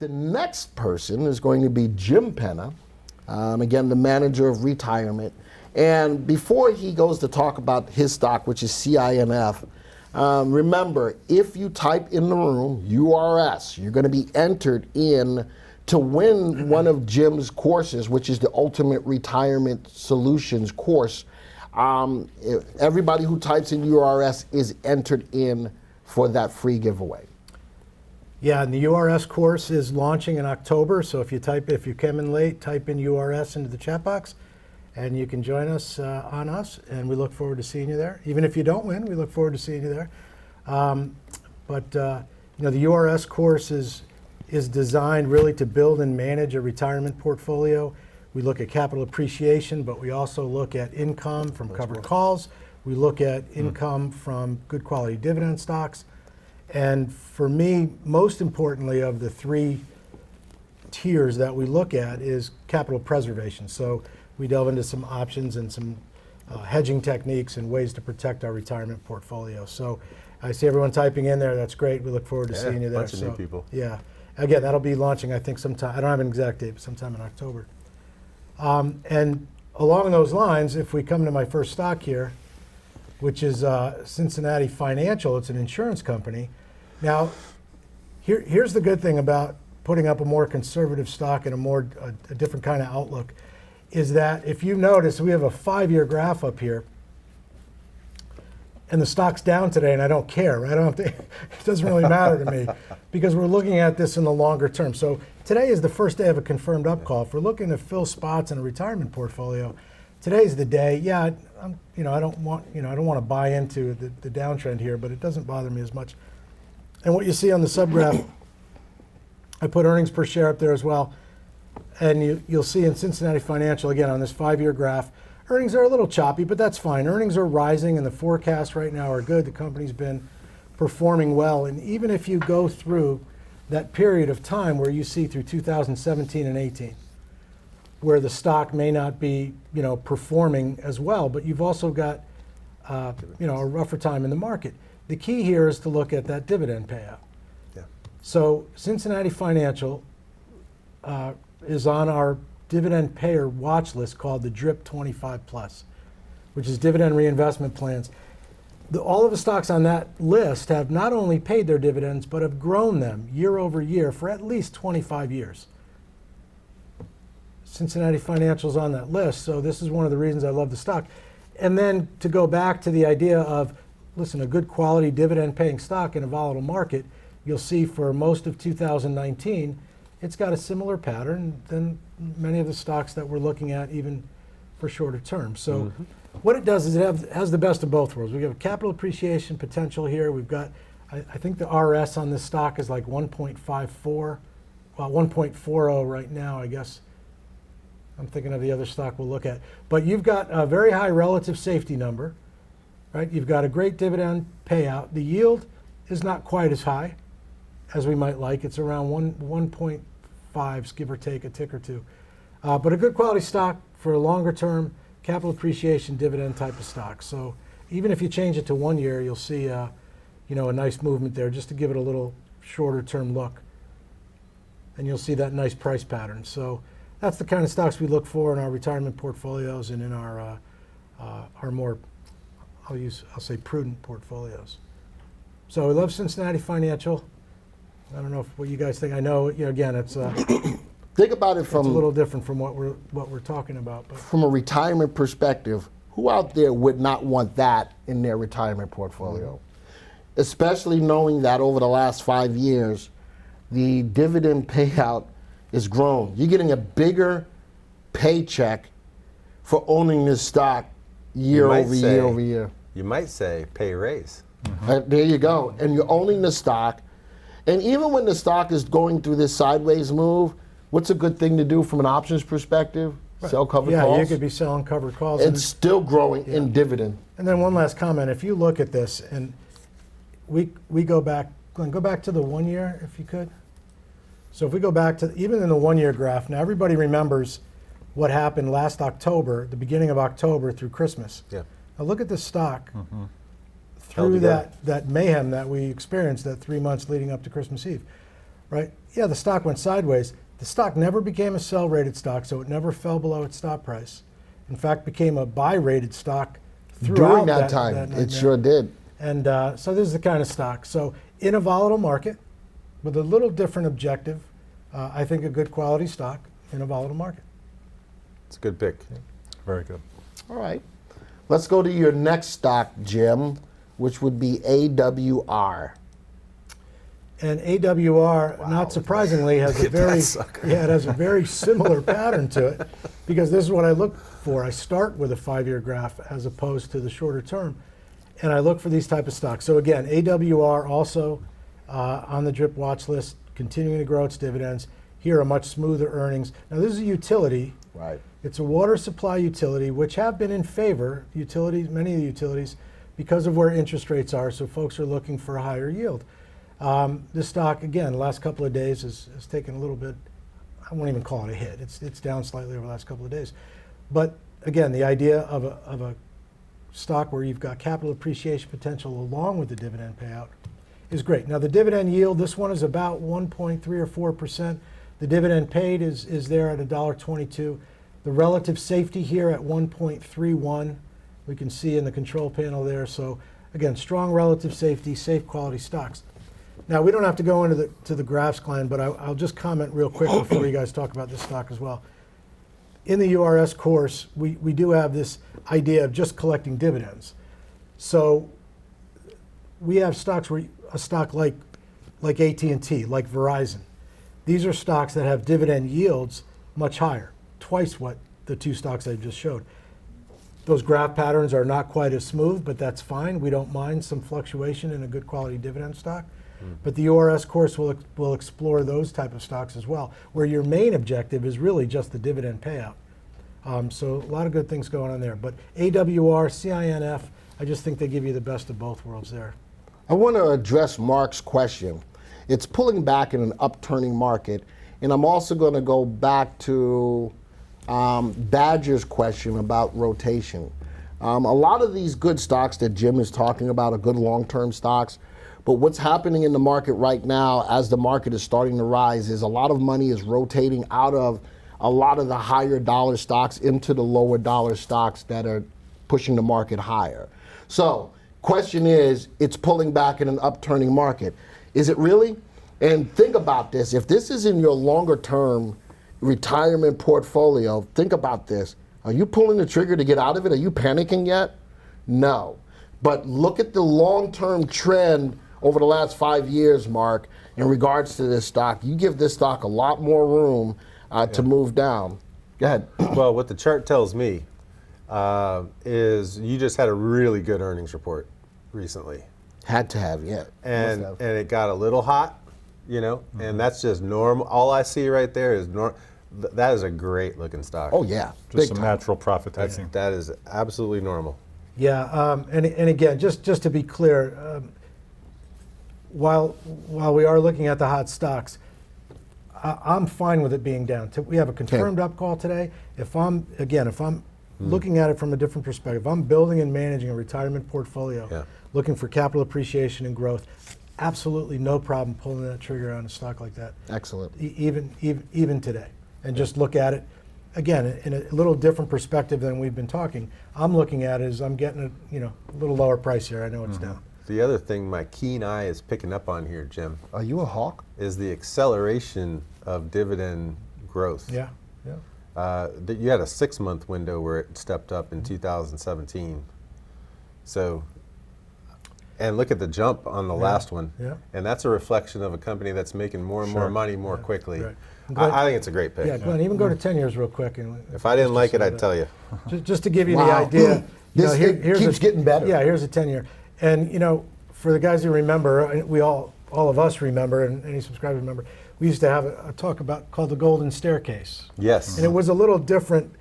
The next person is going to be Jim Penna, again, the manager of retirement. And before he goes to talk about his stock, which is CINF, remember, if you type in the room URS, you're going to be entered in to win one of Jim's courses, which is the Ultimate Retirement Solutions course. Everybody who types in URS is entered in for that free giveaway. Yeah, and the URS course is launching in October, so if you come in late, type in URS into the chat box, and you can join us on us, and we look forward to seeing you there. Even if you don't win, we look forward to seeing you there. The URS course is designed really to build and manage a retirement portfolio. We look at capital appreciation, but we also look at income from covered calls. We look at income from good quality dividend stocks. And for me, most importantly of the three tiers that we look at is capital preservation. So we delve into some options and some hedging techniques and ways to protect our retirement portfolio. So I see everyone typing in there. That's great. We look forward to seeing you there. Bunch of new people. Yeah. Again, that'll be launching, I think, sometime. I don't have an exact date, but sometime in October. And along those lines, if we come to my first stock here, which is Cincinnati Financial. It's an insurance company. Now, here's the good thing about putting up a more conservative stock and a different kind of outlook, is that if you notice, we have a 5-year graph up here, and the stock's down today, and I don't care. Right? It doesn't really matter to me because we're looking at this in the longer term. So today is the first day of a confirmed up call. If we're looking to fill spots in a retirement portfolio, today's the day. Yeah, I don't want to buy into the downtrend here, but it doesn't bother me as much. And what you see on the subgraph, I put earnings per share up there as well, and you'll see in Cincinnati Financial again on this 5-year graph, earnings are a little choppy, but that's fine. Earnings are rising, and the forecasts right now are good. The company's been performing well, and even if you go through that period of time where you see through 2017 and 18, where the stock may not be, performing as well, but you've also got, a rougher time in the market. The key here is to look at that dividend payout. Yeah. So Cincinnati Financial is on our dividend payer watch list called the DRIP 25 Plus, which is dividend reinvestment plans. All of the stocks on that list have not only paid their dividends, but have grown them year over year for at least 25 years. Cincinnati Financial is on that list, so this is one of the reasons I love the stock. And then to go back to the idea of, listen, a good quality dividend paying stock in a volatile market, you'll see for most of 2019, it's got a similar pattern than many of the stocks that we're looking at even for shorter term. So what it does is it has the best of both worlds. We have capital appreciation potential here. We've got, I think the RS on this stock is like 1.54, well, 1.40 right now, I guess. I'm thinking of the other stock we'll look at. But you've got a very high relative safety number, right? You've got a great dividend payout. The yield is not quite as high as we might like. It's around 1.5, give or take a tick or two. But a good quality stock for a longer term capital appreciation dividend type of stock. So even if you change it to 1 year, you'll see a nice movement there just to give it a little shorter term look. And you'll see that nice price pattern. So that's the kind of stocks we look for in our retirement portfolios and in our more, I'll say prudent portfolios. So we love Cincinnati Financial. I don't know what you guys think. I know, again, it's think about it it's a little different from what we're talking about. But from a retirement perspective, who out there would not want that in their retirement portfolio? Especially knowing that over the last 5 years, the dividend payout is grown. You're getting a bigger paycheck for owning this stock year over year. You might say pay raise. There you go. And you're owning the stock. And even when the stock is going through this sideways move, what's a good thing to do from an options perspective? Right. Sell covered calls? Yeah, you could be selling covered calls. It's still growing in dividend. And then one last comment. If you look at this, and we go back, Glenn, go back to the 1 year if you could. So if we go back to, even in the 1 year graph, now everybody remembers what happened last October, the beginning of October through Christmas. Yeah. Now look at the stock through that mayhem that we experienced that 3 months leading up to Christmas Eve. right? Yeah, the stock went sideways. The stock never became a sell-rated stock, so it never fell below its stop price. In fact, became a buy-rated stock throughout During that time, that it nightmare. sure did. And so this is the kind of stock. So in a volatile market, with a little different objective, I think a good quality stock in a volatile market. It's a good pick. Very good. All right. Let's go to your next stock, Jim, which would be AWR. And AWR, not surprisingly, has a very it has a very similar pattern to it, because this is what I look for. I start with a 5-year graph as opposed to the shorter term, and I look for these type of stocks. So again, AWR also on the DRIP watch list, continuing to grow its dividends. Here are much smoother earnings. Now this is a utility. Right. It's a water supply utility, which have been in favor, utilities, many of the utilities, because of where interest rates are, so folks are looking for a higher yield. This stock, again, the last couple of days has taken a little bit, I won't even call it a hit. It's down slightly over the last couple of days. But again, the idea of a stock where you've got capital appreciation potential along with the dividend payout is great. Now the dividend yield, this one is about 1.3 or 4%. The dividend paid is there at $1.22. The relative safety here at 1.31, we can see in the control panel there. So again, strong relative safety, safe quality stocks. Now we don't have to go into the graphs, Glenn, but I'll just comment real quick before you guys talk about this stock as well. In the URS course, we do have this idea of just collecting dividends. So we have stocks where a stock like AT&T, like Verizon. These are stocks that have dividend yields much higher, twice what the two stocks I just showed. Those graph patterns are not quite as smooth, but that's fine. We don't mind some fluctuation in a good quality dividend stock. But the URS course will explore those type of stocks as well, where your main objective is really just the dividend payout. So a lot of good things going on there. But AWR, CINF, I just think they give you the best of both worlds there. I want to address Mark's question. It's pulling back in an upturning market, and I'm also going to go back to Badger's question about rotation. A lot of these good stocks that Jim is talking about are good long-term stocks, but what's happening in the market right now as the market is starting to rise is a lot of money is rotating out of a lot of the higher dollar stocks into the lower dollar stocks that are pushing the market higher. So question is, it's pulling back in an upturning market. Is it really? And think about this. If this is in your longer term retirement portfolio, think about this. Are you pulling the trigger to get out of it? Are you panicking yet? No. But look at the long-term trend over the last 5 years, Mark, in regards to this stock. You give this stock a lot more room to move down. Go ahead. Well, what the chart tells me is you just had a really good earnings report recently. Had to have, yeah. And Must have. and it got a little hot, you know, and that's just normal. All I see right there is that is a great looking stock. Oh, yeah. Just Big some time. natural profit taking. That is absolutely normal. Yeah, and again, just to be clear, while we are looking at the hot stocks, I'm fine with it being down. We have a confirmed up call today. If I'm looking at it from a different perspective, I'm building and managing a retirement portfolio, looking for capital appreciation and growth. Absolutely no problem pulling that trigger on a stock like that. Excellent. Even today, and just look at it again in a little different perspective than we've been talking. I'm looking at it as I'm getting a little lower price here. I know it's down. The other thing my keen eye is picking up on here, Jim, Are you a hawk? is the acceleration of dividend growth. Yeah. You had a 6-month window where it stepped up in 2017. So, and look at the jump on the last one. Yeah. And that's a reflection of a company that's making more and more money more quickly. Right. I think it's a great pick. Yeah, Glenn, even go to 10 years real quick. And If I didn't like it, I'd tell you. Just to give you the Wow. idea. It keeps getting better. Yeah, here's a 10-year. And, for the guys who remember, we all of us remember, and any subscribers remember, we used to have a talk called the Golden Staircase. Yes. And it was a little different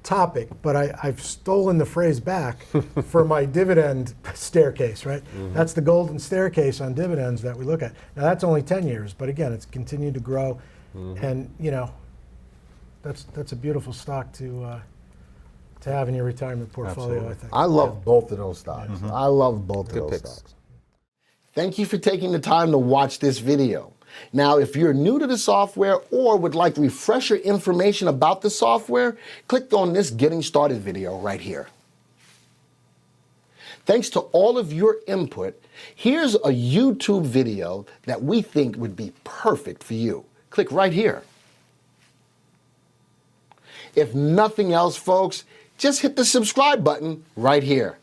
topic, but I've stolen the phrase back for my dividend staircase, right? That's the golden staircase on dividends that we look at. Now that's only 10 years, but again, it's continued to grow, and that's a beautiful stock to have in your retirement portfolio. Absolutely. I think. I love both of those stocks. I love both of those picks. stocks. Thank you for taking the time to watch this video. Now, if you're new to the software or would like refresher information about the software, click on this Getting Started video right here. Thanks to all of your input, here's a YouTube video that we think would be perfect for you. Click right here. If nothing else, folks, just hit the subscribe button right here.